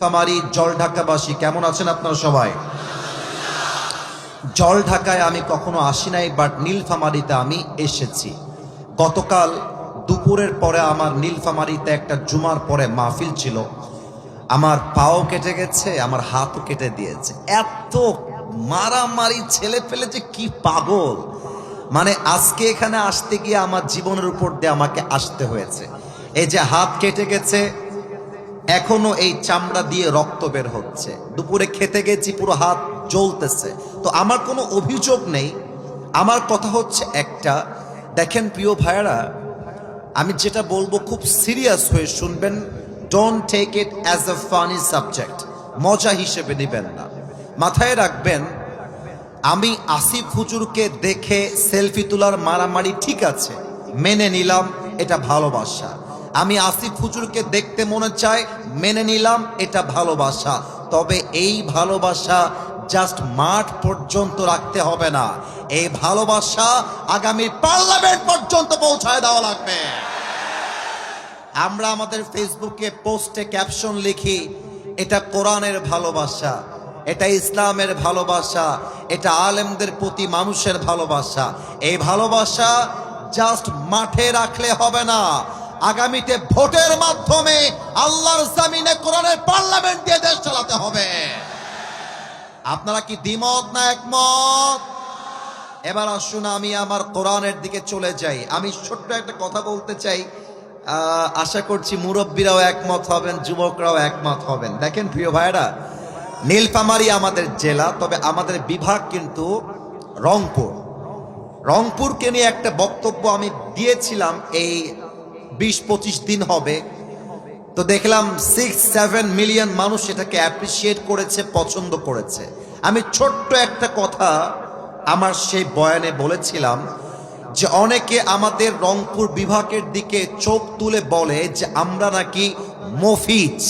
নীলফামারী জলঢাকাবাসী কেমন আছেন আপনারা সবাই? জলঢাকায় আমি কখনো আসি নাই, বাট নীলফামারীতে আমি এসেছি। গতকাল দুপুরের পরে আমার নীলফামারীতে একটা জুমার পরে মাহফিল ছিল। আমার পাও কেটে গেছে, আমার হাতও কেটে দিয়েছে। এত মারামারি, ছেলে ফেলে যে কি পাগল! মানে আজকে এখানে আসতে গিয়ে আমার জীবনের উপর দিয়ে আমাকে আসতে হয়েছে। এই যে হাত কেটে গেছে, এখনো এই চামড়া দিয়ে রক্ত বের হচ্ছে। দুপুরে খেতে গেছি, পুরো হাত জ্বলতেছে। তো আমার কোনো অভিযোগ নেই। আমার কথা হচ্ছে একটা, দেখেন প্রিয় ভাইয়েরা, আমি যেটা বলবো খুব সিরিয়াস হয়ে শুনবেন। Don't take it as a funny subject, মজা হিসেবে নেবেন না। মাথায় রাখবেন, আমি আসিফ হুজুরকে দেখে সেলফি তোলার মারামারি ঠিক আছে, মেনে নিলাম, এটা ভালোবাসা। আমি আসিফ হুজুরকে দেখতে মনে চায়, মেনে নিলাম, এটা ভালোবাসা। তবে এই ভালোবাসা জাস্ট মাঠ পর্যন্ত রাখতে হবে না। এই ভালোবাসা আগামী পার্লামেন্ট পর্যন্ত পৌঁছায় দেওয়া লাগবে। আমরা আমাদের ফেসবুকে পোস্টে ক্যাপশন লিখি, এটা কোরআনের ভালোবাসা, এটা ইসলামের ভালোবাসা, এটা আলেমদের প্রতি মানুষের ভালোবাসা। এই ভালোবাসা জাস্ট মাঠে রাখলে হবে না, আগামীতে ভোটের মাধ্যমে আল্লাহর জমিনে কোরআনের পার্লামেন্ট দিয়ে দেশ চালাতে হবে। আপনারা কি দ্বিমত না একমত? এবার আসুন আমি আমার কোরআনের দিকে চলে যাই। আমি ছোট্ট একটা কথা বলতে চাই, আশা করছি মুরব্বীরাও একমত হবেন, যুবকরাও একমত হবেন। দেখেন প্রিয় ভাইরা, নীলফামারী আমাদের জেলা, তবে আমাদের বিভাগ কিন্তু রংপুর। রংপুরকে নিয়ে একটা বক্তব্য আমি দিয়েছিলাম, এই 20-25 দিন হবে। তো দেখলাম 6-7 মিলিয়ন মানুষ এটাকে অ্যাপ্রিসিয়েট করেছে, পছন্দ করেছে। আমি ছোট্ট একটা কথা আমার সেই বয়ানে বলেছিলাম যে অনেকে আমাদের রংপুর বিভাগের দিকে চোখ তুলে বলে যে আমরা নাকি মফিজ,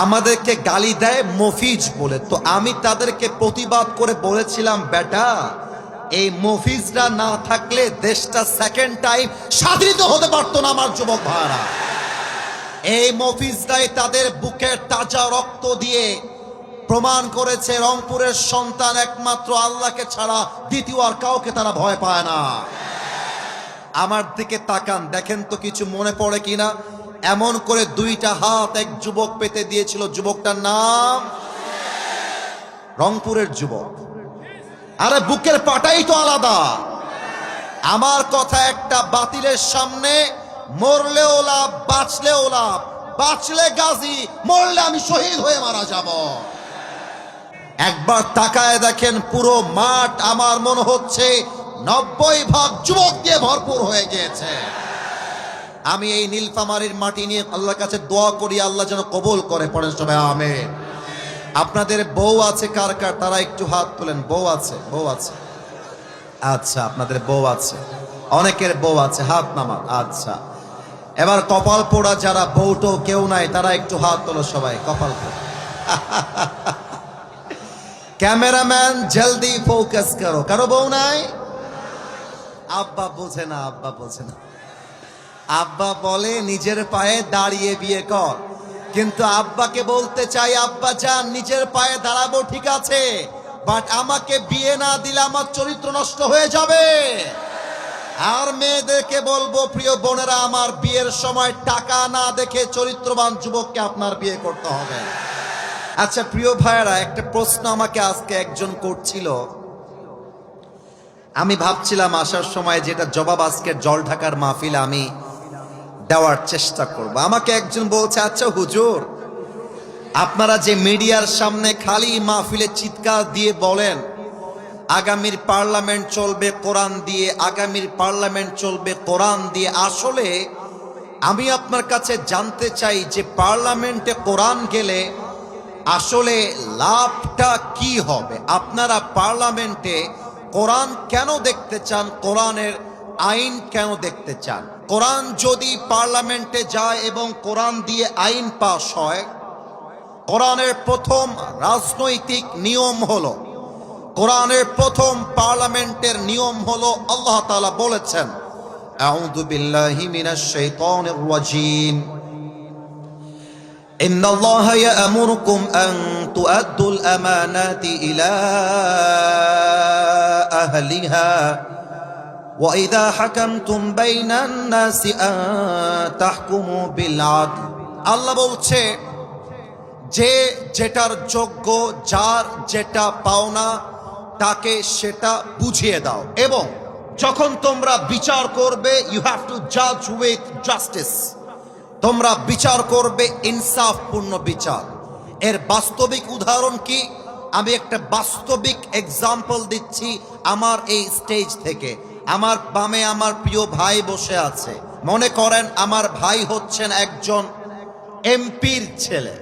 আমাদেরকে গালি দেয় মফিজ বলে। তো আমি তাদেরকে প্রতিবাদ করে বলেছিলাম, বেটা, এই মফিজরা না থাকলে দেশটা সেকেন্ড টাইম স্বাধীন হতে পারতো না আমার যুবক ভাইরা। এই মফিজরাই তাদের বুকের তাজা রক্ত দিয়ে প্রমাণ করেছে রংপুরের সন্তান একমাত্র আল্লাহকে ছাড়া দ্বিতীয় আর কাউকে তারা ভয় পায় না। আমার দিকে তাকান, দেখেন তো কিছু মনে পড়ে কিনা। এমন করে দুইটা হাত এক যুবক পেতে দিয়েছিল, যুবকটার নাম রংপুরের যুবক। আরে বুকের পাটাই তো আলাদা। আমার কথা একটা, বাতিলের সামনে মরলেও লাভ, বাঁচলেও লাভ। বাঁচলে গাজী, মরলে আমি শহীদ হয়ে মারা যাব। একবার তাকায় দেখেন পুরো মাঠ, আমার মনে হচ্ছে 90% যুবক দিয়ে ভরপুর হয়ে গিয়েছে। আমি এই নীলফামারীর মাটি নিয়ে আল্লাহর কাছে দোয়া করি, আল্লাহ যেন কবুল করে। পড়েন সবাই আমিন। আপনাদের বউ আছে কার কার, তারা একটু হাত তোলেন। বউ আছে? বউ আছে, আচ্ছা। আপনাদের বউ আছে, অনেকের বউ আছে, হাত নামান। আচ্ছা, এবার কপাল পোড়া যারা বউটো কেউ নাই, তারা একটু হাত তোলো সবাই। কপাল পোড়া। ক্যামেরাম্যান জলদি ফোকাস করো, কারো বউ নাই? আব্বা বোঝে না, আব্বা বোঝে না। আব্বা বলে নিজের পায়ে দাঁড়িয়ে বিয়ে কর, কিন্তু আব্বাকে বলতে চাই, আব্বা যান, নিজের পায়ে দাঁড়াবো ঠিক আছে, বাট আমাকে বিয়ে না দিলে আমার চরিত্র নষ্ট হয়ে যাবে। আর মেয়েদেরকে বলবো, প্রিয় বোনেরা, আমার বিয়ের সময় টাকা না দেখে চরিত্রবান যুবককে আপনার বিয়ে করতে হবে। আচ্ছা প্রিয় ভাইয়েরা, একটা প্রশ্ন আমাকে আজকে একজন করছিল, আমি ভাবছিলাম আসার সময় যেটা জবাব আজকের জলঢাকার মাহফিলে আমি দেওয়ার চেষ্টা করব। আমাকে একজন বলছে, আচ্ছা হুজুর, আপনারা যে মিডিয়ার সামনে খালি মাহফিলে চিৎকার দিয়ে বলেন আগামীর পার্লামেন্ট চলবে কোরআন দিয়ে, আগামীর পার্লামেন্ট চলবে কোরআন দিয়ে, আসলে আমি আপনার কাছে জানতে চাই যে পার্লামেন্টে কোরআন গেলে আসলে লাভটা কি হবে? আপনারা পার্লামেন্টে কোরআন কেন দেখতে চান? কোরআনের আইন কেন দেখতে চান? কোরআন যদি পার্লামেন্টে যায় এবং কোরআন দিয়ে আইন পাস হয়, কোরআনের প্রথম রাজনৈতিক নিয়ম হলো, কোরআনের প্রথম পার্লামেন্টের নিয়ম হলো, আল্লাহ তাআলা বলেছেন, আউযু বিল্লাহি মিনাশ শাইতানির রাজীম, ইন্নাল্লাহা ইয়া'মুরুকুম আন তুআদ্দুল আমানাতি ইলা আহলিহা ওয়া ইযা হাকামতুম বাইনান নাসি আন তাহকুমু বিল আদল। আল্লাহ বলছে যে যেটার যোগ্য, যার যেটা পাওনা তাকে সেটা বুঝিয়ে দাও, এবং যখন তোমরা বিচার করবে ইউ হ্যাভ টু জাজ উইথ জাস্টিস। তোমরা বিচার করবে ইনসাফপূর্ণ বিচার। এর বাস্তবিক উদাহরণ কি? আমি একটা বাস্তবিক এক্সাম্পল দিচ্ছি আমার এই স্টেজ থেকে। আমার বামে আমার প্রিয় ভাই বসে আছে। মনে করেন আমার ভাই হচ্ছেন একজন এমপির ছেলে,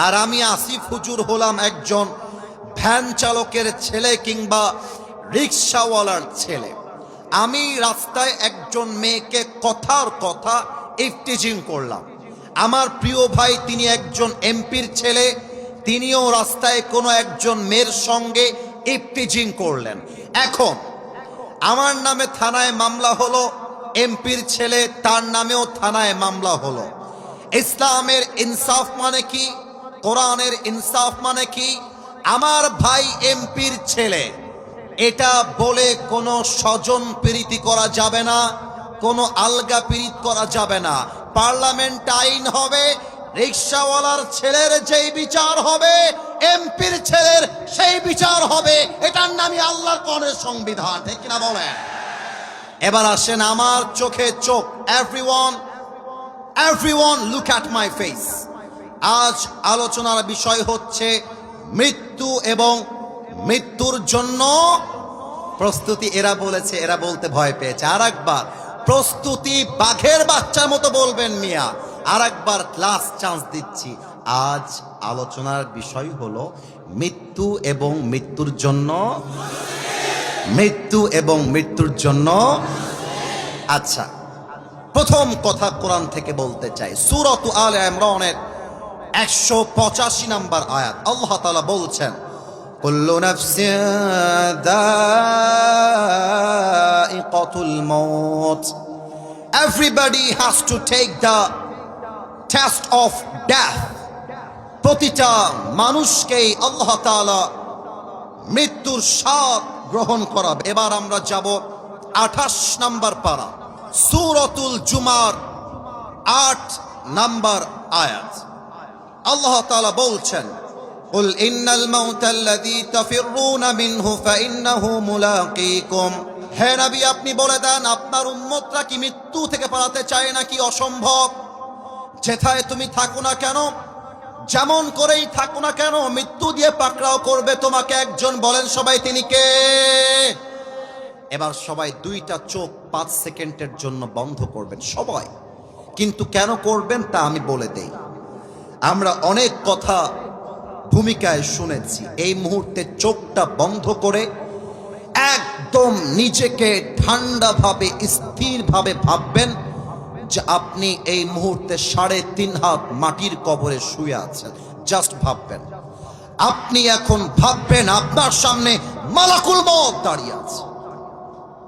আর আমি আসিফ হুজুর হলাম একজন ভ্যান চালকের ছেলে কিংবা রিক্সাওয়ালার ছেলে। আমি রাস্তায় একজন মেয়েকে কথার কথা ইফটিজিং করলাম। আমার প্রিয় ভাই তিনি একজন এমপির ছেলে, তিনিও রাস্তায় কোনো একজন মেয়ের সঙ্গে ইফটিজিং করলেন। এখন আমার নামে থানায় মামলা হলো, এমপির ছেলে তার নামেও থানায় মামলা হলো। ইসলামের ইনসাফ মানে কি? কোরআনের ইনসাফ মানে কি? আমার ভাই এমপির ছেলে, এটা বলে কোনো স্বজন প্রীতি করা যাবে না, কোনো আলগা প্রীত করা যাবে না। পার্লামেন্ট আইন হবে, রিক্সাওয়ালার ছেলের যেই বিচার হবে এমপির ছেলের সেই বিচার হবে। এটার নামই আল্লাহর কোরআনের সংবিধান, ঠিক কিনা বলেন? এবার আসেন আমার চোখে চোখ। Everyone look at my face. আজ আলোচনার বিষয় হচ্ছে মৃত্যু এবং মৃত্যুর জন্য প্রস্তুতি। এরা বলেছে, এরা বলতে ভয় পেয়েছে। আর একবার প্রস্তুতি বাঘের বাচ্চার মতো বলবেন মিয়া। আর একবার লাস্ট চান্স দিচ্ছি। আজ আলোচনার বিষয় হলো মৃত্যু এবং মৃত্যুর জন্য। মৃত্যু এবং মৃত্যুর জন্য। আচ্ছা, প্রথম কথা কোরআন থেকে বলতে চাই। সূরাত আলে ইমরানের 185 নম্বর আয়াত। আল্লাহ তাআলা বলছেন, কুল্লু নাফসিন যায়িকাতুল মাউত। Everybody has to take the test of death. প্রতিটা মানুষকেই আল্লাহ তাআলা মৃত্যুর স্বাদ গ্রহণ করাবে। এবার আমরা যাব 28 নম্বর পারা, সূরাতুল জুমার 8 নম্বর আয়াত। আল্লাহ তাআলা বলছেন, কুল ইন্নাল মাউতাল্লাযী তাফিররুনা মিনহু ফাইন্নাহু মুলাকীকুম। হে নবী, আপনি বলে দেন আপনার উম্মতরা কি মৃত্যু থেকে পালাতে চায় নাকি? অসম্ভব। যেথায় তুমি থাকো না কেন, যেমন করেই থাকো না কেন, মৃত্যু দিয়ে পাকড়াও করবে তোমাকে একজন। বলেন সবাই তিনি কে? এবার সবাই দুইটা চোখ 5 সেকেন্ডের জন্য বন্ধ করবেন সবাই। কিন্তু কেন করবেন তা আমি বলে দেই। আমরা অনেক কথা ভূমিকায় শুনেছি। এই মুহূর্তে চোখটা বন্ধ করে একদম নিজেকে ঠান্ডাভাবে স্থিরভাবে ভাববেন যে আপনি এই মুহূর্তে 3.5 হাত মাটির কবরে শুয়ে আছেন। জাস্ট ভাববেন। আপনি এখন ভাববেন আপনার সামনে মালাকুল মউত দাঁড়িয়ে আছে।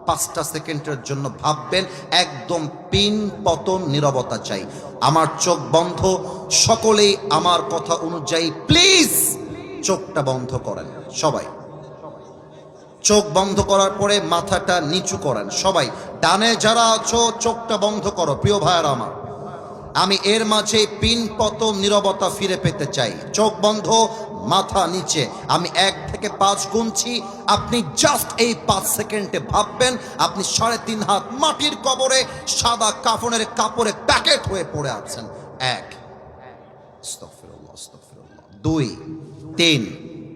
5টা সেকেন্ডের জন্য ভাববেন। একদম পিন পতন নীরবতা চাই। আমার চোখ বন্ধ, সকলেই আমার কথা অনুযায়ী প্লিজ চোখটা বন্ধ করেন সবাই। চোখ বন্ধ করার পরে মাথাটা নিচু করেন সবাই। ডানে যারা আছো চোখটা বন্ধ করো প্রিয় ভাইয়েরা আমার। আমি এর মাঝে পিন পতন নীরবতা ফিরে পেতে চাই। চোখ বন্ধ, মাথা নিচে। আমি 1 থেকে 5 গুনছি। আপনি জাস্ট এই 5 সেকেন্ডে ভাববেন আপনি 3.5 হাত মাটির কবরে সাদা কাফনের কাপড়ে প্যাকেট হয়ে পড়ে আছেন। 1, আস্তাগফিরুল্লাহ আস্তাগফিরুল্লাহ। 2, 3,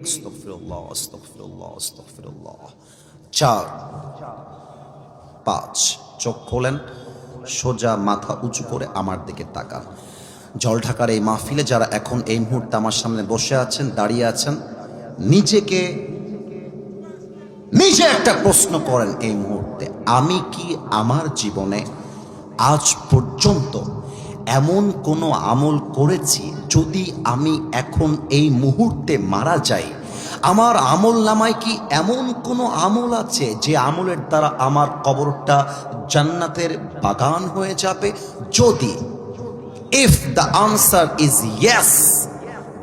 আস্তাগফিরুল্লাহ আস্তাগফিরুল্লাহ আস্তাগফিরুল্লাহ। 4, 5। চোখ খোলেন, সোজা মাথা উঁচু করে আমার দিকে তাকান। জলঢাকার এই মাহফিলে যারা এখন এই মুহূর্তে আমার সামনে বসে আছেন, দাঁড়িয়ে আছেন, নিজে একটা প্রশ্ন করেন এই মুহূর্তে, আমি কি আমার জীবনে আজ পর্যন্ত এমন কোনো আমল করেছি যদি আমি এখন এই মুহূর্তে মারা যাই, আমার আমল নামায় কি এমন কোনো আমল আছে যে আমলের দ্বারা আমার কবরটা জান্নাতের বাগান হয়ে যাবে? যদি if the answer is yes,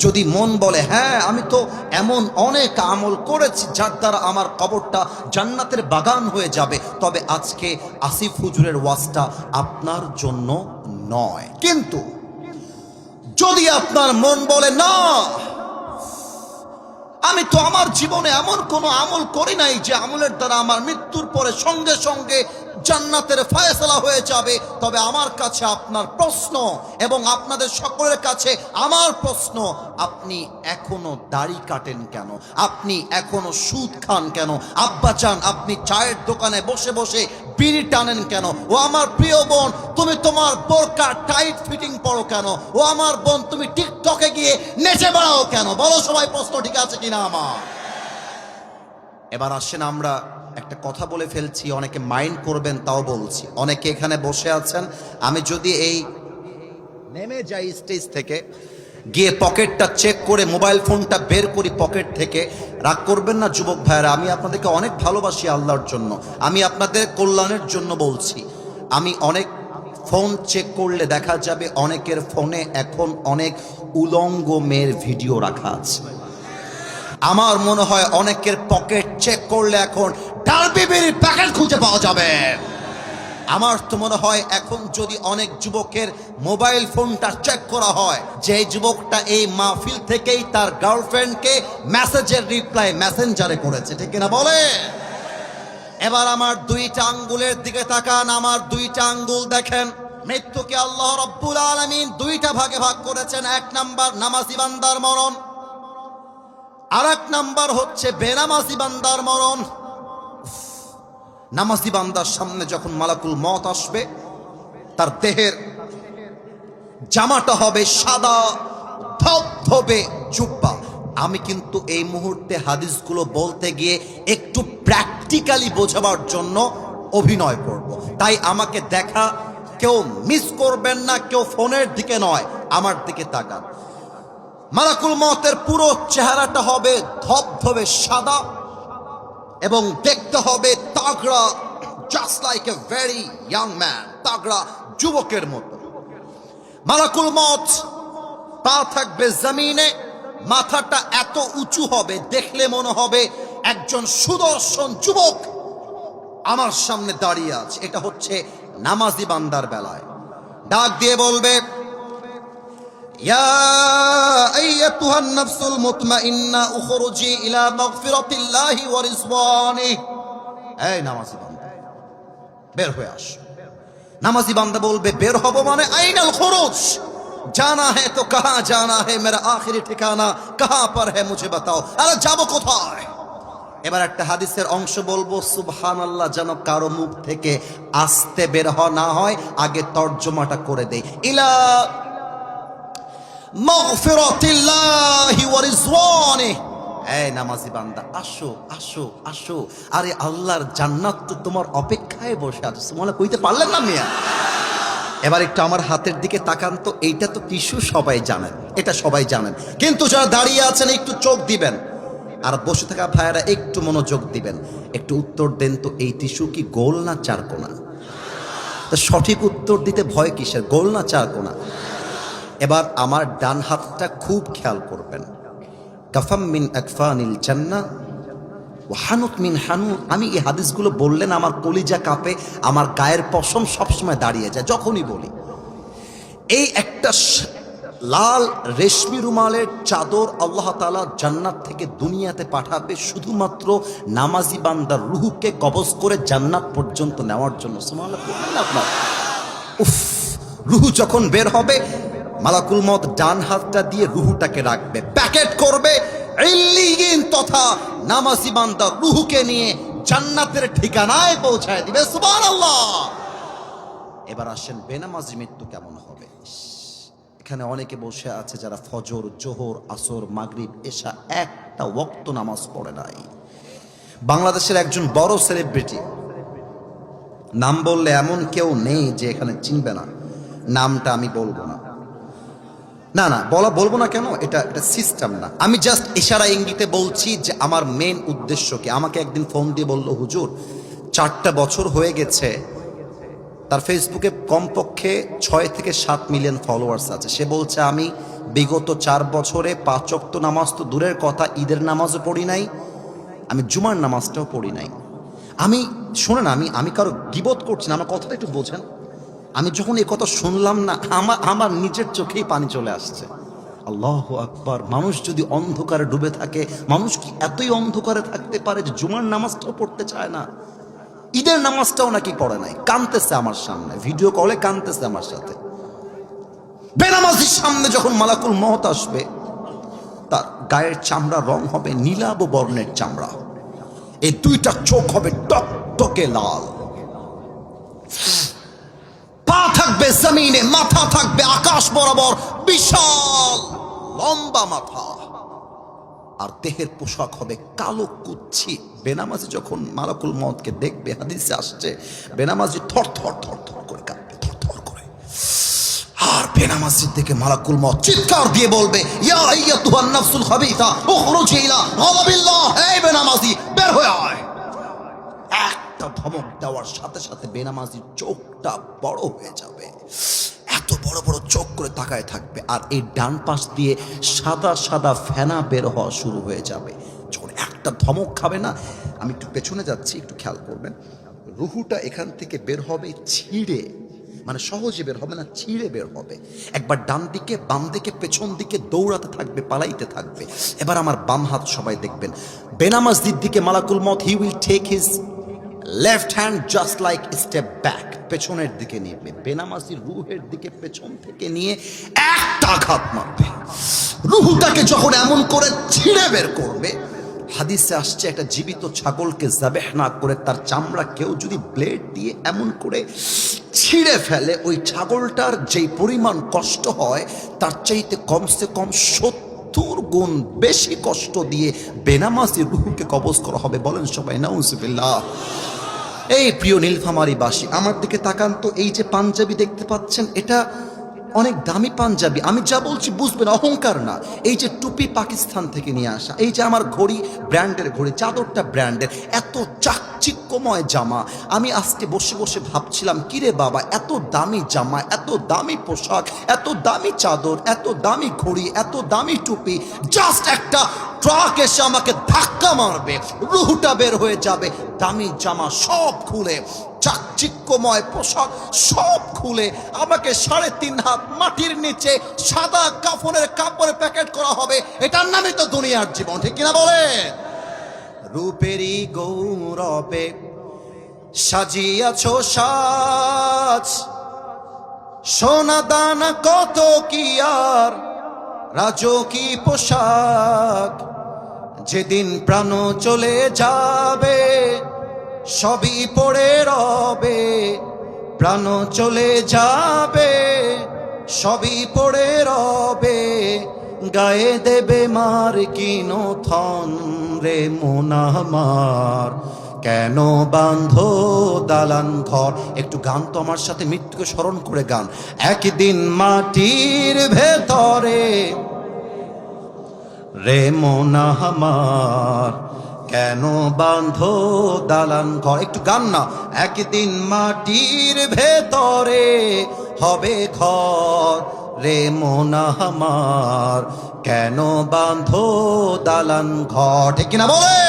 যদি মন বলে হ্যাঁ আমি তো এমন অনেক আমল করেছি যার দ্বারা আমার কবরটা জান্নাতের বাগান হয়ে যাবে, তবে আজকে আসিফ হুজুরের ওয়াজটা আপনার জন্য নয়। কিন্তু যদি আপনার মন বলে না আমি তো আমার জীবনে এমন কোনো আমল করি নাই যে আমলের দ্বারা আমার মৃত্যুর পরে সঙ্গে সঙ্গে জান্নাতের ফয়সালা হয়ে যাবে, তবে আমার কাছে আপনার প্রশ্ন এবং আপনাদের সকলের কাছে আমার প্রশ্ন, আপনি এখনো দাড়ি কাটেন কেন? আপনি এখনো সুদ খান কেন? আব্বাজান আপনি চায়ের দোকানে বসে বসে বিড়ি টানেন কেন? ও আমার প্রিয় বোন তুমি তোমার বোরকা টাইট ফিটিং পরো কেন? ও আমার বোন তুমি টিকটকে গিয়ে নেচে বেড়াও কেন? বলো সবাই, প্রশ্ন ঠিক আছে কিনা আমার? এবার আসেন আমরা একটা কথা বলে ফেলছি, অনেকে মাইন্ড করবেন তাও বলছি। অনেকে এখানে বসে আছেন, আমি যদি এই নেমে যাই স্টেজ থেকে গিয়ে পকেটটা চেক করে মোবাইল ফোনটা বের করি পকেট থেকে, রাগ করবেন না যুবক ভাইরা, আমি আপনাদেরকে অনেক ভালোবাসি আল্লাহর জন্য, আমি আপনাদের কল্যাণের জন্য বলছি। আমি অনেক ফোন চেক করলে দেখা যাবে অনেকের ফোনে এখন অনেক উলঙ্গ মেয়ের ভিডিও রাখা আছে। আমার মনে হয় অনেকের পকেট চেক করলে এখন ডালবিবির প্যাকেট খুঁজে পাওয়া যাবে। আমার তো মনে হয় এখন যদি অনেক যুবকের মোবাইল ফোনটা চেক করা হয়, যে যুবকটা এই মাহফিল থেকেই তার গার্লফ্রেন্ডকে মেসেজের রিপ্লাই মেসেঞ্জারে করেছে, ঠিক কিনা বলে? এবার আমার দুইটা আঙ্গুলের দিকে তাকান, আমার দুইটা আঙ্গুল দেখেন। মৃত্যুকে আল্লাহ রাব্বুল আলামিন দুইটা ভাগে ভাগ করেছেন। এক নাম্বার নামাজি বান্দার মরণ, আর এক নাম্বার হচ্ছে বেনামাজি বান্দার মরণ। নামাজি বান্দার সামনে যখন মালাকুল মত আসবে, তার দেহের জামাটা হবে সাদা ধবধবে জুব্বা। আমি কিন্তু এই মুহূর্তে হাদিসগুলো বলতে গিয়ে একটু প্র্যাকটিক্যালি বোঝাবার জন্য অভিনয় করব, তাই আমাকে দেখা কেউ মিস করবেন না, কেউ ফোনের দিকে নয়, আমার দিকে তাকান। মালাকুল মতের পুরো চেহারাটা হবে ধবধবে সাদা এবং দেখতে হবে তাগড়া, just like a very young man, তাগড়া যুবকের মতো। মালাকুল মত পা থাকবে জমিনে, মাথাটা এত উঁচু হবে দেখলে মনে হবে একজন সুদর্শন যুবক আমার সামনে দাঁড়িয়ে আছে। এটা হচ্ছে নামাজি বান্দার বেলায়। ডাক দিয়ে বলবে, ইয়া আইয়াতুহান নাফসুল মুতমাইন্না উখরুজি ইলা মাগফিরাতিল্লাহি ওয়া রিজওয়ানিহি। এই নামাজি বান্দা বের হয়ে আস। নামাজি বান্দা বলবে বের হব মানে আইনাল খুরুজ, জানা है तो कहां जाना है, मेरा आखिरी ठिकाना कहां पर है मुझे बताओ। আরে যাব কোথায়? এবার একটা হাদিসের অংশ বলবো, সুবহানাল্লাহ, যেন কারো মুখ থেকে আস্তে বের না হয়, আগে তর্জমাটা করে দেই। ইলা মাগফিরাতিল্লাহি ওয়া রিজওয়ানিহি। এই নামাজি বান্দা আসো আসো আসো, আরে আল্লাহর জান্নাত তো তোমার অপেক্ষায় বসে আছে। সুবহানাল্লাহ কইতে পারলেন না মিয়া? এবার একটু আমার হাতের দিকে তাকান তো, এইটা তো টিস্যু, সবাই জানেন, এটা সবাই জানেন, কিন্তু যারা দাঁড়িয়ে আছেন একটু চোখ দিবেন, আর বসে থাকা ভাইয়েরা একটু মনোযোগ দিবেন, একটু উত্তর দেন তো, এই টিস্যু কি গোল না চারকোনা? তো সঠিক উত্তর দিতে ভয় কিসের, গোল না চারকোনা? এবার আমার ডান হাতটা খুব খেয়াল করবেন। কাফাম মিন আকফানিল জান্নাহ ওয়া হানুত মিন হানুত। আমি এই হাদিসগুলো বললেন আমার কলিজা কাঁপে, আমার গায়ের পশম সবসময় দাঁড়িয়ে যায় যখনই বলি। এই একটা লাল রেশমি রুমালের চাদর আল্লাহ তাআলা জান্নাত থেকে দুনিয়াতে পাঠাবে শুধুমাত্র নামাজি বান্দার রুহুকে কবজ করে জান্নাত পর্যন্ত নেওয়ার জন্য। সুবহানাল্লাহ, আপনার উফ, রুহু যখন বের হবে মালাকুল মত ডান হাতটা দিয়ে রুহুটাকে রাখবে, প্যাকেট করবে, ইল্লিয়িন তথা নামাজি বান্দা রুহুকে নিয়ে জান্নাতের ঠিকানায় পৌঁছায় দিবে। সুবহানাল্লাহ। এবার আসেন বেনামাজি মৃত্যু কেমন হবে। এখানে অনেকে বসে আছে যারা ফজর, জোহর, আসর, মাগরিব, এশা একটা ওয়াক্ত নামাজ পড়ে নাই। বাংলাদেশের একজন বড় সেলিব্রিটি, নাম বললে এমন কেউ নেই যে এখানে চিনবে না, নামটা আমি বলবো না, না না বলবো না কেন, এটা সিস্টেম না, আমি জাস্ট ইশারা ইঙ্গিতে বলছি যে আমার মেন উদ্দেশ্য কি। আমাকে একদিন ফোন দিয়ে বলল, হুজুর 4টা বছর হয়ে গেছে তার ফেসবুকে কমপক্ষে 6 থেকে 7 মিলিয়ন ফলোয়ার্স আছে। সে বলছে আমি বিগত 4 বছরে 5 ওয়াক্ত নামাজ তো দূরের কথা, ঈদের নামাজও পড়ি নাই, আমি জুমার নামাজটাও পড়ি নাই। আমি শোনেন, আমি কারো গীবত করছি না, আমার কথাটা একটু বোঝেন। আমি যখন এই কথা শুনলাম না, আমার নিজের চোখেই পানি চলে আসছে। আল্লাহু আকবার। মানুষ যদি অন্ধকারে ডুবে থাকে, মানুষ কি এতই অন্ধকারে থাকতে পারে যে জুমার নামাজটাও পড়তে চায় না? ঈদের নামাজটাও নাকি পড়ে নাই, কাঁদতেছে আমার সামনে, ভিডিও কলে কাঁদতেছে আমার সাথে। বেনামাজির সামনে যখন মালাকুল মউত আসবে, তার গায়ের চামড়া রং হবে নীলাভ বর্ণের চামড়া, এই দুইটা চোখ হবে টকটকে লাল, পা থাকবে জমিনে, মাথা থাকবে আকাশ বরাবর, বিশাল লম্বা মাথা, আর দেহের পোশাক হবে কালো কুচ্ছি। বেনামাজি যখন মালাকুল মউতকে দেখবে, হাদিসে আসছে বেনামাজি থর থর থর থর করে কাঁপবে, থর থর করে। আর বেনামাজির দিকে মালাকুল মউত চিৎকার দিয়ে বলবে, ইয়া আইয়াতুহান নাফসুল খাবিসা উখরুজি ইলা গাযাবিল্লাহ, এই বেনামাজি বের হয়ে আয়। একটা ধমক দেওয়ার সাথে সাথে বেনামাজির চোখটা বড় হয়ে যাবে, এত বড় বড় চোখ করে তাকায় থাকবে, আর এই ডান পাশ দিয়ে সাদা সাদা ফেনা বের হওয়া শুরু হয়ে যাবে। যখন একটা ধমক খাবে না, আমি একটু পেছনে যাচ্ছি, একটু খেয়াল করবেন, রুহুটা এখান থেকে বের হবে ছিঁড়ে, মানে সহজে বের হবে না, ছিঁড়ে বের হবে। একবার ডান দিকে, বাম দিকে, পেছন দিকে দৌড়াতে থাকবে, পালাইতে থাকবে। এবার আমার বাম হাত সবাই দেখবেন, বেনামাজির দিকে মালাকুল মউত he will take his left hand just like step back, পেছনের দিকে নিয়ে বেনামাজির রুহের দিকে পেছন থেকে নিয়ে একটা আঘাত মারবে। রুহুটাকে যখন এমন করে ছিঁড়ে বের করবে, হাদিসে আসছে একটা জীবিত ছাগলকে যাবেহ না করে তার চামড়া কেউ যদি ব্লেড দিয়ে এমন করে ছিঁড়ে ফেলে, ওই ছাগলটার যেই পরিমাণ কষ্ট হয় তার চাইতে কমসে কম 70 গুণ বেশি কষ্ট দিয়ে বেনামাজির রুহুকে কবজ করা হবে। বলেন সবাই নাউজুবিল্লাহ। এই প্রিয় নীলফামারীবাসী, আমার দিকে তাকান তো। এই যে পাঞ্জাবি দেখতে পাচ্ছেন, এটা অনেক দামি পাঞ্জাবি, আমি যা বলছি বুঝবেন, অহংকার না। এই যে টুপি পাকিস্তান থেকে নিয়ে আসা, এই যে আমার ঘড়ি ব্র্যান্ডের ঘড়ি, চাদরটা ব্র্যান্ডের, এত চাকচিক্যময় জামা। আমি আজকে বসে বসে ভাবছিলাম, কিরে বাবা, এত দামি জামা, এত দামি পোশাক, এত দামি চাদর, এত দামি ঘড়ি, এত দামি টুপি, জাস্ট একটা ট্রাক এসে আমাকে ধাক্কা মারবে, রুহুটা বের হয়ে যাবে, দামি জামা সব খুলে, চাকচিক্যময় পোশাক সব খুলে আমাকে 3.5 হাত মাটির নিচে সাদা কাফনের কাপড়ে প্যাকেট করা হবে। এটার নামই তো দুনিয়ার জীবন, ঠিক কিনা বলে? রূপেরই গৌরবে সাজিয়াছো সাজ, সোনা দানা কত কি আর রাজকী পোশাক, যেদিন প্রাণ চলে যাবে সবই পড়ে রবে, প্রাণ চলে যাবে সবই পড়ে রবে, গায়ে দেবে মার কিনো থন রে মন আমার, কেন বাঁধো দালান ঘর। একটু গান তো আমার সাথে, মৃত্যুকে স্মরণ করে গান। একদিন মাটির ভেতরে রে মন আমার, কেন বাঁধো দালান ঘর। একটু গান না, একদিন মাটির ভেতরে হবে ঘর রে মন আমার, কেন বাঁধো দালান ঘর, ঠিক কিনা বলে?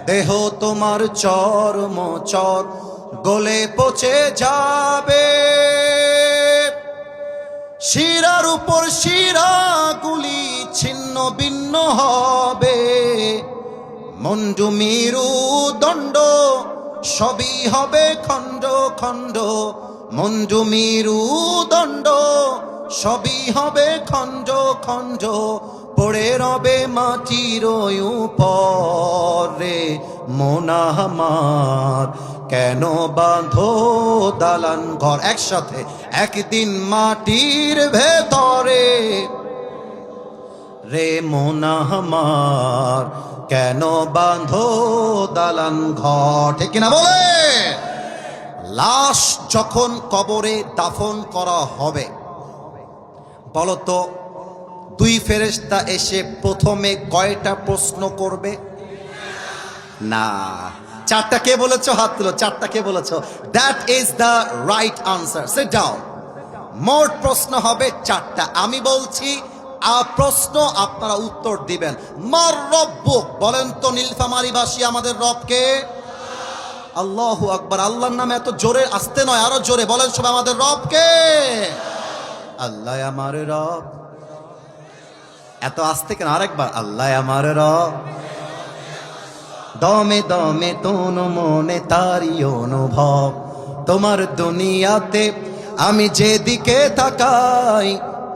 দেহ তোমার চর্ম চর গলে পচে যাবে, শিরার উপর শিরাগুলি ছিন্ন ভিন্ন হবে, মুন্ডু মেরু দণ্ড সবই হবে খণ্ড খণ্ড, মুন্ডু মেরু দণ্ড সবই হবে খণ্ড খণ্ড, পড়ে রবে মাটির উপরে মন আমার, কেন বাঁধো দালান ঘর। একসাথে, একদিন মাটির ভেতরে রে মন আমার, কেন বাঁধো দালান ঘর, ঠিক কিনা বলে? লাশ যখন কবরে দাফন করা হবে, বলতো 2 ফেরেশতা এসে প্রথমে কয়টা প্রশ্ন করবে? না। চারটা কে বলেছো? হাত তুলো। চারটা কে বলেছো? That is the right answer. Sit down. মোট প্রশ্ন হবে চারটা। আমি বলছি প্রশ্ন, আপনারা উত্তর দিবেন। মার রব্বুক, বলেন তো নীলফামারীবাসী আমাদের রবকে? আল্লাহু আকবার। আল্লাহর নামে এত জোরে, আসতে নয়, আরো জোরে বলেন সবাই, আমাদের রবকে। আল্লাহ আমার রব। এত আসতে কেন? আরেকবার, আল্লাহ আমার রব। দমে দমে তনু মনে তারি অনুভব, তোমার দুনিয়াতে আমি যেদিকে তাকাই,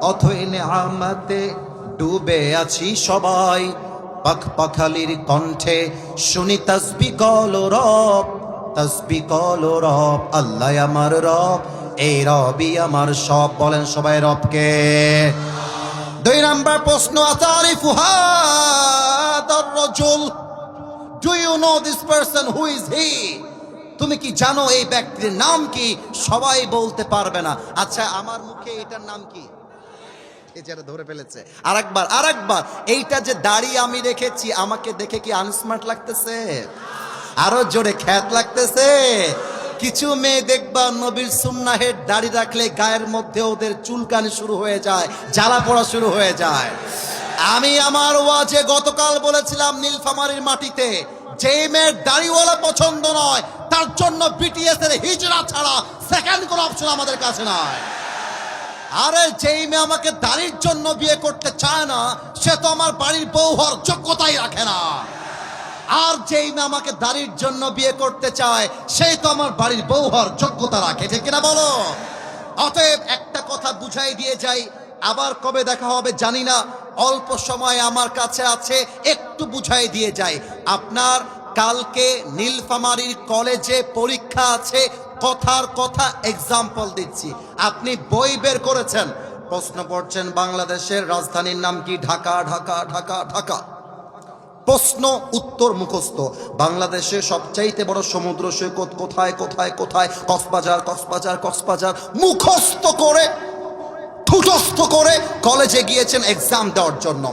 অথই নেয়ামতে ডুবে আছি সবাই। পাখ পাখালির কণ্ঠে শুনি তাসবিহ কল রব, তাসবিহ কল রব। আল্লাহ আমার রব, এই রবই আমার সব। বলেন সবাই রবকে। দুই নাম্বার প্রশ্ন, আতারিফু হাদার রাজুল, do you know this person, who is he? তুমি কি জানো এই ব্যক্তির নাম কি? সবাই বলতে পারবে না। আচ্ছা, আমার মুখে এটার নাম কি? এছাড়া ধরে ফেলেছে। আরেকবার, আরেকবার। এইটা যে দাড়ি আমি রেখেছি, আমাকে দেখে কি আনস্মার্ট লাগতেছে? আরো জোরে, খ্যাত লাগতেছে? কিছু মেয়ে দেখবা নবীর সুন্নাহের দাড়ি রাখলে গায়ের মধ্যে ওদের চুলকানি শুরু হয়ে যায়, জ্বালা পড়া শুরু হয়ে যায়। আমি আমার ওয়াজে গতকাল বলেছিলাম, নীলফামারীর মাটিতে যে মেয়ের দাড়িওয়ালা পছন্দ নয়, তার জন্য বিটিএস এর হিজরা ছাড়া সেকেন্ড কোন অপশন আমাদের কাছে নাই। আরে যেই মেয়ে আমাকে দাড়ির জন্য বিয়ে করতে চায় না, সে তো আমার বাড়ির বউ হওয়ার যোগ্যতাই রাখে না। আর যেই মেয়ে আমাকে দাড়ির জন্য বিয়ে করতে চায়, সেই তো আমার বাড়ির বউ হওয়ার যোগ্যতা রাখে, ঠিক কিনা বলো? অতএব একটা কথা বুঝাই দিয়ে যাই, আবার কবে দেখা হবে জানি না, অল্প সময় আমার কাছে আছে, একটু বুঝাই দিয়ে যাই। আপনার কালকে নীলফামারীর কলেজে পরীক্ষা আছে, কথার কথা এক্সাম্পল দিচ্ছি। আপনি বই বের করেছেন, প্রশ্ন পড়ছেন বাংলাদেশের রাজধানীর নাম কি? ঢাকা। ঢাকা ঢাকা ঢাকা। প্রশ্ন উত্তর মুখস্থ। বাংলাদেশের সবচাইতে বড় সমুদ্র সৈকত কোথায়? কোথায় কোথায়? কক্সবাজার। কক্সবাজার কক্সবাজার। মুখস্থ করে, ঠুটস্থ করে কলেজে গিয়েছেন এক্সাম দেওয়ার জন্য।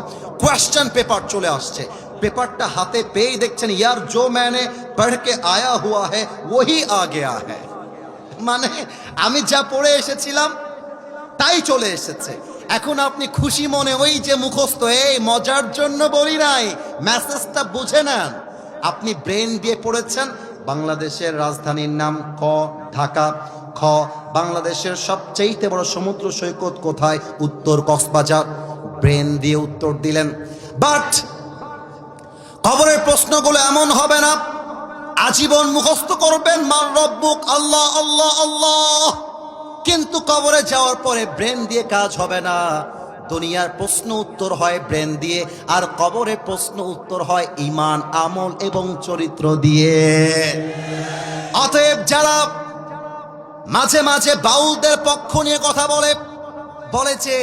কোয়েশ্চেন পেপার চলে আসছে, পেপারটা হাতে পেয়ে দেখছেন, ইয়ার জো मैंने पढ़ के आया हुआ है वही आ गया है। মানে আমি যা পড়ে এসেছিলাম তাই চলে এসেছে। এখন আপনি খুশি মনে ওই যে মুখস্থ, এই মজার জন্য বলি নাই, মেসেজটা বুঝে নেন। আপনি ব্রেন দিয়ে পড়েছেন বাংলাদেশের রাজধানীর নাম ক ঢাকা, খ বাংলাদেশের সবচেয়ে বড় সমুদ্র সৈকত কোথায়? উত্তর কক্সবাজার। ব্রেন দিয়ে উত্তর দিলেন। বাট কবরের প্রশ্নগুলো এমন হবে না আজীবন মুখস্থ করবেন, মার রব্বুক, আল্লাহ আল্লাহ আল্লাহ, কিন্তু কবরে যাওয়ার পরে ব্রেন দিয়ে কাজ হবে না। দুনিয়ার প্রশ্ন উত্তর হয় ব্রেন দিয়ে, আর কবরের প্রশ্ন উত্তর হয় ঈমান, আমল এবং চরিত্র দিয়ে। অতএব যারা মাঝে মাঝে বাউলদের পক্ষ নিয়ে কথা বলে যে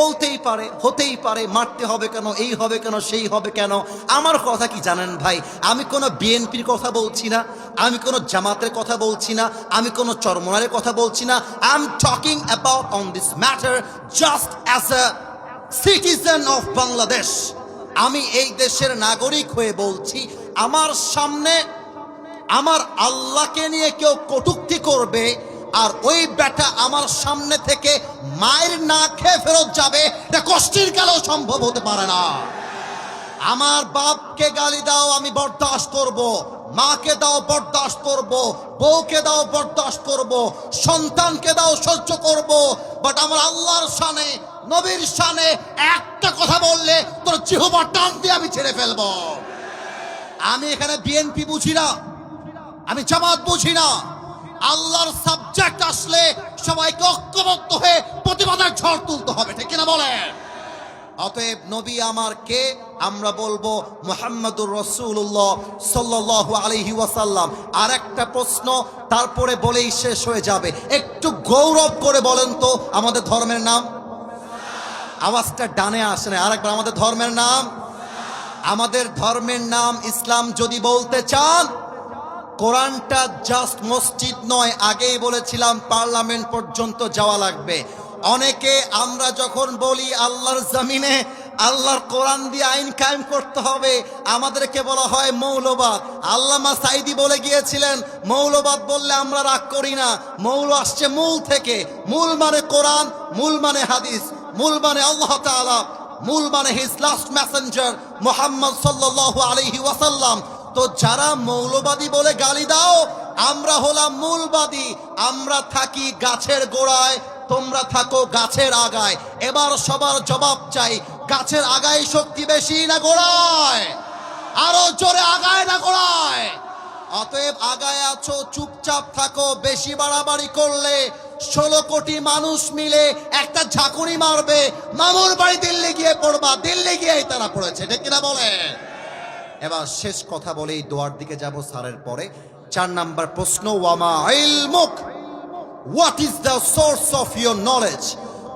বলতেই পারে, হতেই পারে, মারতে হবে কেন, এই হবে কেন, সেই হবে কেন। আমার কথা কি জানেন ভাই, আমি কোনো বিএনপির কথা বলছি না, আমি কোনো জামাতের কথা বলছি না, আমি কোনো চরমনারের কথা বলছি না। I am talking about on this matter just as a citizen of Bangladesh. আমি এই দেশের নাগরিক হয়ে বলছি, আমার সামনে আমার আল্লাহকে নিয়ে কেউ কটূক্তি করবে, আর ওই বেটা আমার সামনে থেকে মায়ের না খেয়ে ফেরত যাবে, এটা কষ্টের কালেও সম্ভব হতে পারে না। আমার বাপকে গালি দাও, আমি বরদাস্ত করব, মাকে দাও বরদাস্ত করব, বউকে দাও বরদাস্ত করব, সন্তানকে দাও সহ্য করব, বাট আমার আল্লাহর শানে, নবীর শানে একটা কথা বললে তোর জিহ্বা টান দিয়ে আমি ছেড়ে ফেলবো। আমি এখানে বিএনপি বুঝি না, আমি জামাত বুঝি না। আল্লাহর সাবজেক্ট আসলে সবাইকে ঐক্যবদ্ধ হয়ে প্রতিবাদের ঝড় তুলতে হবে, ঠিক কিনা বলেন? অতএব নবী আমার কে? আমরা বলবো মুহাম্মদুর রাসূলুল্লাহ সাল্লাল্লাহু আলাইহি ওয়াসাল্লাম। আর একটা প্রশ্ন তারপরে বলেই শেষ হয়ে যাবে, একটু গৌরব করে বলেন তো আমাদের ধর্মের নাম। আওয়াজটা ডানে আসে না, আরেকবার, আমাদের ধর্মের নাম। আমাদের ধর্মের নাম ইসলাম যদি বলতে চান, কোরআনটা জাস্ট মসজিদ নয়, আগেই বলেছিলাম পার্লামেন্ট পর্যন্ত যাওয়া লাগবে। অনেকে আমরা যখন বলি আল্লাহর জমিনে, আল্লাহর কোরআন দিয়ে আইন কায়েম করতে হবে। আমাদেরকে বলা হয় মৌলবাদ। আল্লামা সাঈদী বলে গিয়েছিলেন, মৌলবাদ বললে আমরা রাগ করি না, মৌল আসছে মূল থেকে। মূল মানে কোরআন, মূল মানে হাদিস, মূল মানে আল্লাহ তাআলা, মূল মানে হিজ লাস্ট মেসেঞ্জার মুহাম্মদ সাল্লাল্লাহু আলাইহি ওয়াসাল্লাম। তো যারা মৌলবাদী বলে গালি দাও, আমরা হলাম মূলবাদী। আমরা থাকি গাছের গোড়ায়, তোমরা থাকো গাছের আগায়। এবার সবার জবাব চাই, গাছের আগায় শক্তি বেশি না গোড়ায়? আরো জোরে, আগায় না গোড়ায়? অতএব আগায় আছো, চুপচাপ থাকো। বেশি বাড়াবাড়ি করলে 16 কোটি মানুষ মিলে একটা ঝাঁকুনি মারবে, মামুর বাড়ি দিল্লি গিয়ে পড়বা। দিল্লি গিয়েই তারা পড়েছে, ঠিক কিনা বলেন? এবার শেষ কথা বলেই দোয়ার দিকে যাব স্যারের পরে। 4 নাম্বার প্রশ্ন, ওয়ামা ইলমুক, what is the source of your knowledge?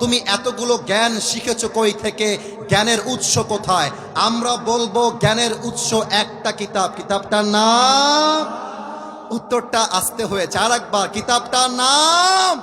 তুমি এতগুলো জ্ঞান শিখেছো কই থেকে? জ্ঞানের উৎস কোথায়? আমরা বলবো জ্ঞানের উৎস একটা কিতাব। কিতাবটার নাম? উত্তরটা আসতে হয়েছে, আর একবার, কিতাবটার নাম